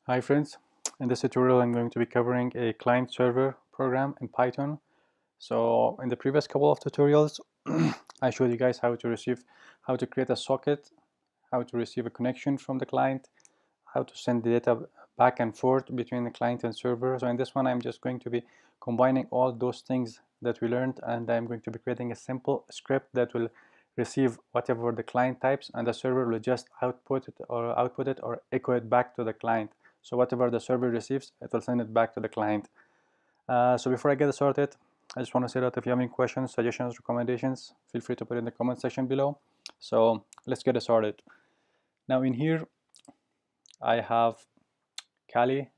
Hi friends, in this tutorial I'm going to be covering a client-server program in Python. So in the previous couple of tutorials I showed you guys how to create a socket, how to receive a connection from the client, how to send the data back and forth between the client and server. So in this one I'm just going to be combining all those things that we learned, and I'm going to be creating a simple script that will receive whatever the client types, and the server will just output it or echo it back to the client. So whatever the server receives, it will send it back to the client. So before I get started, I just want to say that if you have any questions, suggestions, recommendations, feel free to put it in the comment section below. So let's get started. Now in here I have Kali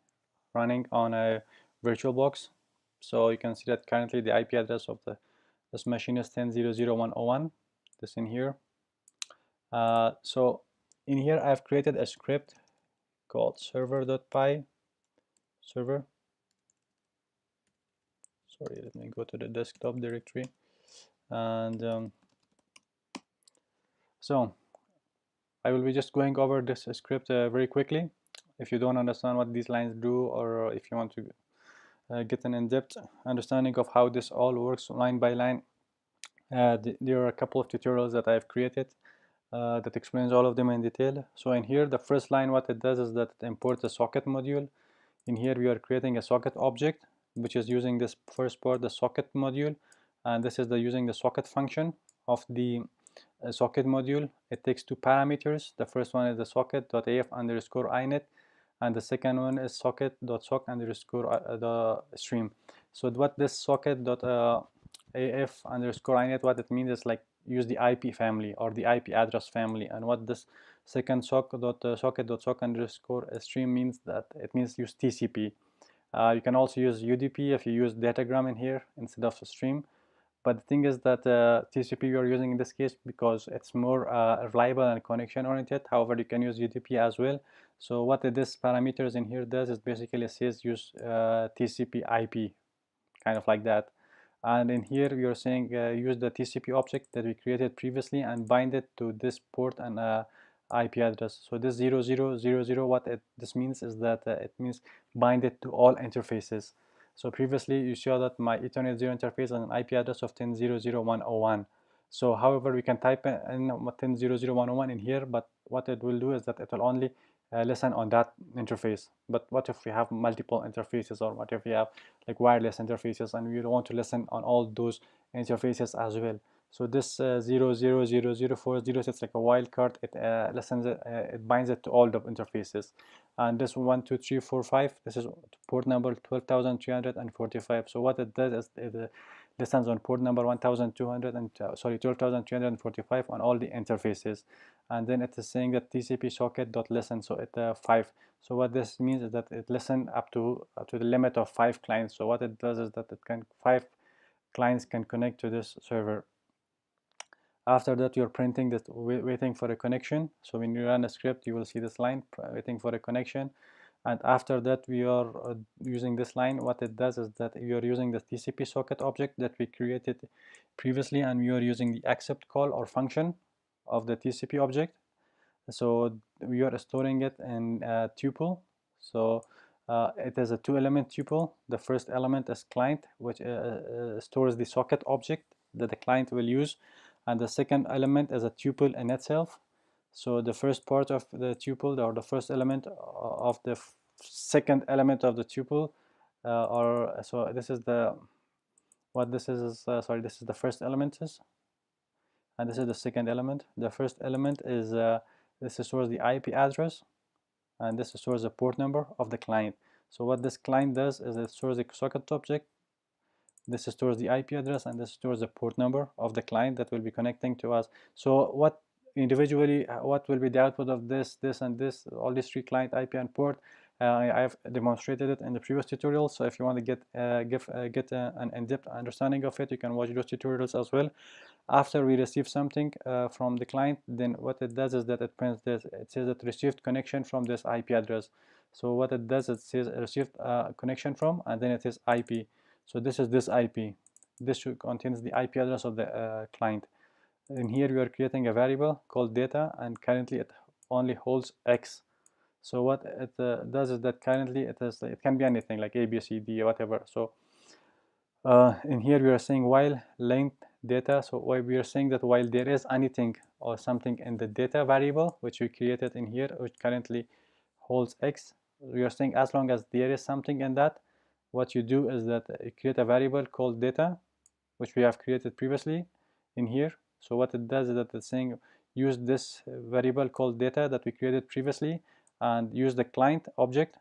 running on a VirtualBox. So you can see that currently the IP address of this machine is 10.0.0.101. This in here. So in here I've created a script called server.py server. Sorry, let me go to the desktop directory. And so I will be just going over this script very quickly. If you don't understand what these lines do, or if you want to get an in-depth understanding of how this all works line by line, there are a couple of tutorials that I've created that explains all of them in detail. So in here, the first line, what it does is that it imports a socket module. In here, we are creating a socket object, which is using this first part, the socket module, and this is using the socket function of the socket module. It takes two parameters. The first one is the socket.af_inet, and the second one is socket.sock_the stream. So what this socket.af_inet, what it means is like use the IP family or the IP address family, and what this second socket.sock_stream means, that it means use TCP. You can also use UDP if you use datagram in here instead of stream. But the thing is that TCP you are using in this case because it's more reliable and connection oriented. However, you can use UDP as well. So what this parameters in here does is basically says use TCP IP, kind of like that. And in here we are saying use the TCP object that we created previously and bind it to this port and IP address. So this 0000, what this means is that it means bind it to all interfaces. So previously you saw that my Ethernet 0 interface has an IP address of 10.0.0.101. So however, we can type in 10.0.0.101 in here, but what it will do is that it will only listen on that interface. But what if we have multiple interfaces, or what if we have like wireless interfaces and we want to listen on all those interfaces as well? So this 000040, it's like a wildcard. It listens, it binds it to all the interfaces. And this 12345, this is port number 12,345. So what it does is it listens on port number 12,345 on all the interfaces. And then it is saying that TCP socket.listen, so it 5. So what this means is that it listens up to the limit of 5 clients. So what it does is that 5 clients can connect to this server. After that, you're printing that waiting for a connection. So when you run a script, you will see this line waiting for a connection. And after that, we are using this line. What it does is that you are using the TCP socket object that we created previously, and we are using the accept call or function of the TCP object. So we are storing it in a tuple. So it is a 2-element tuple. The first element is client, which stores the socket object that the client will use, and the second element is a tuple in itself. So the first part of the tuple, or the first element of the second element of the tuple, or so this is the what this is sorry, this is the first element is, and this is the second element. The first element is this stores the IP address, and this stores the port number of the client. So what this client does is it stores the socket object, this stores the IP address, and this stores the port number of the client that will be connecting to us. So what individually, what will be the output of this, and this, all these 3 client, IP, and port? I've demonstrated it in the previous tutorial. So if you want to get an in-depth understanding of it, you can watch those tutorials as well. After we receive something from the client, then what it does is that it prints this. It says that received connection from this IP address. So what it does, it says received connection from, and then it is IP. So this is this IP. This contains the IP address of the client. In here we are creating a variable called data, and currently it only holds X. So what it does is that currently it can be anything like A, B, C, D, whatever. So in here we are saying while length data. So we are saying that while there is anything or something in the data variable which we created in here, which currently holds x, we are saying as long as there is something in that, what you do is that you create a variable called data, which we have created previously in here. So what it does is that it's saying use this variable called data that we created previously and use the client object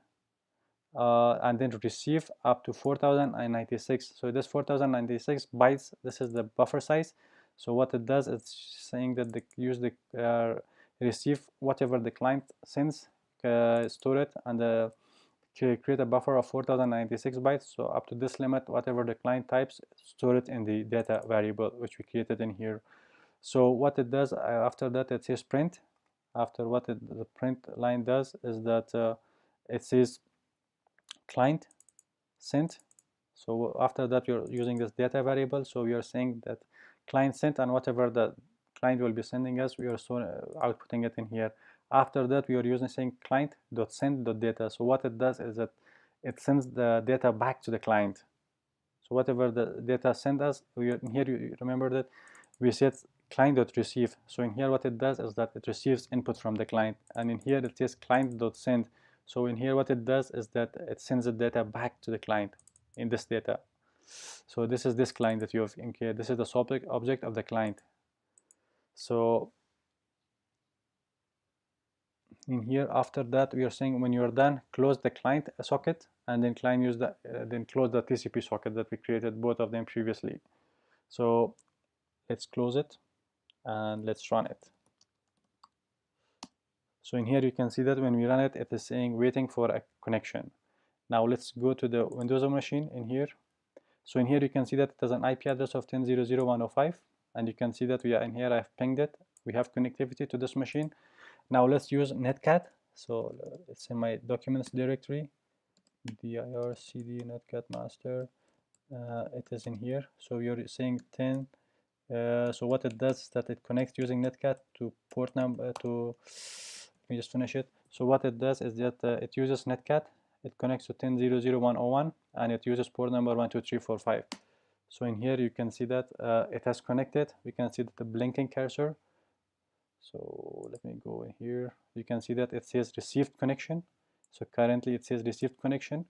and then receive up to 4096. So this 4096 bytes, this is the buffer size. So what it does, it's saying that use the receive whatever the client sends, store it, and create a buffer of 4096 bytes. So up to this limit, whatever the client types, store it in the data variable which we created in here. So what it does after that, it says print. After what the print line does is that it says client sent. So after that, you're using this data variable. So we are saying that client sent, and whatever the client will be sending us, we are outputting it in here. After that, we are using saying client.send.data. So what it does is that it sends the data back to the client. So whatever the data sent us, we are, in here you remember that we said client.receive. So in here what it does is that it receives input from the client, and in here it says client.send. So in here what it does is that it sends the data back to the client in this data. So this is this client that you have in here. This is the object of the client. So in here after that we are saying when you're done, close the client socket and then then close the TCP socket that we created both of them previously. So let's close it and let's run it. So in here you can see that when we run it, it is saying waiting for a connection. Now let's go to the Windows machine in here. So in here you can see that it has an IP address of 10.0.0.105, and you can see that we are in here. I've pinged it. We have connectivity to this machine. Now let's use netcat. So it's in my documents directory, dir cd netcat master. It is in here. So you're saying 10. So what it does is that it connects using netcat to port number let me just finish it. So what it does is that it uses netcat. It connects to 10.0.0.101 and it uses port number 12345. So in here you can see that it has connected. We can see that the blinking cursor. So let me go in here. You can see that it says received connection. So currently it says received connection,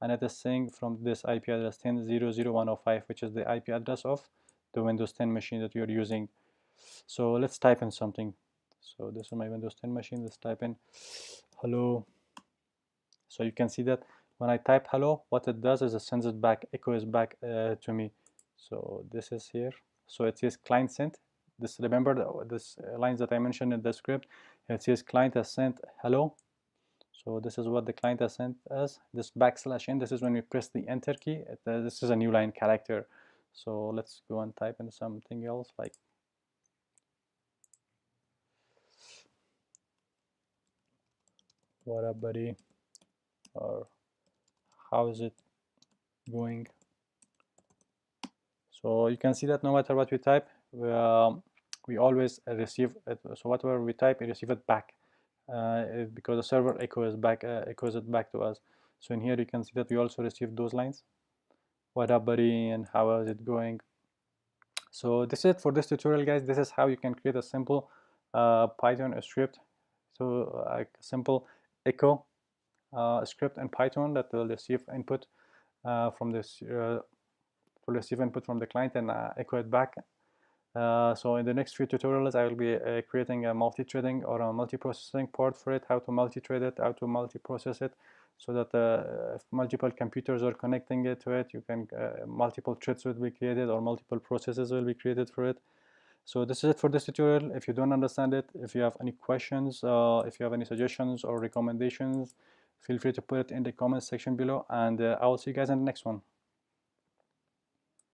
and it is saying from this IP address 10.0.0.105, which is the IP address of the Windows 10 machine that you're using. So let's type in something. So this is my Windows 10 machine. Let's type in hello. So you can see that when I type hello, what it does is it sends it back, echoes back to me. So this is here. So it says client sent. This, remember this lines that I mentioned in the script. It says client has sent hello. So this is what the client has sent us. This \n. This is when we press the enter key. This is a new line character. So let's go and type in something else like what up, buddy, or how is it going? So you can see that no matter what we type, we always receive it. So whatever we type, we receive it back because the server echoes it back to us. So in here you can see that we also receive those lines. What up, buddy, and how is it going? So this is it for this tutorial, guys. This is how you can create a simple Python script. So a simple echo script in Python that will receive input from this to receive input from the client and echo it back. So in the next few tutorials, I will be creating a multi-threading or a multi-processing port for it, how to multi-thread it, how to multi-process it, so that if multiple computers are connecting it to it, you can multiple threads will be created or multiple processes will be created for it. So this is it for this tutorial. If you don't understand it, if you have any questions, if you have any suggestions or recommendations, feel free to put it in the comments section below, and I will see you guys in the next one.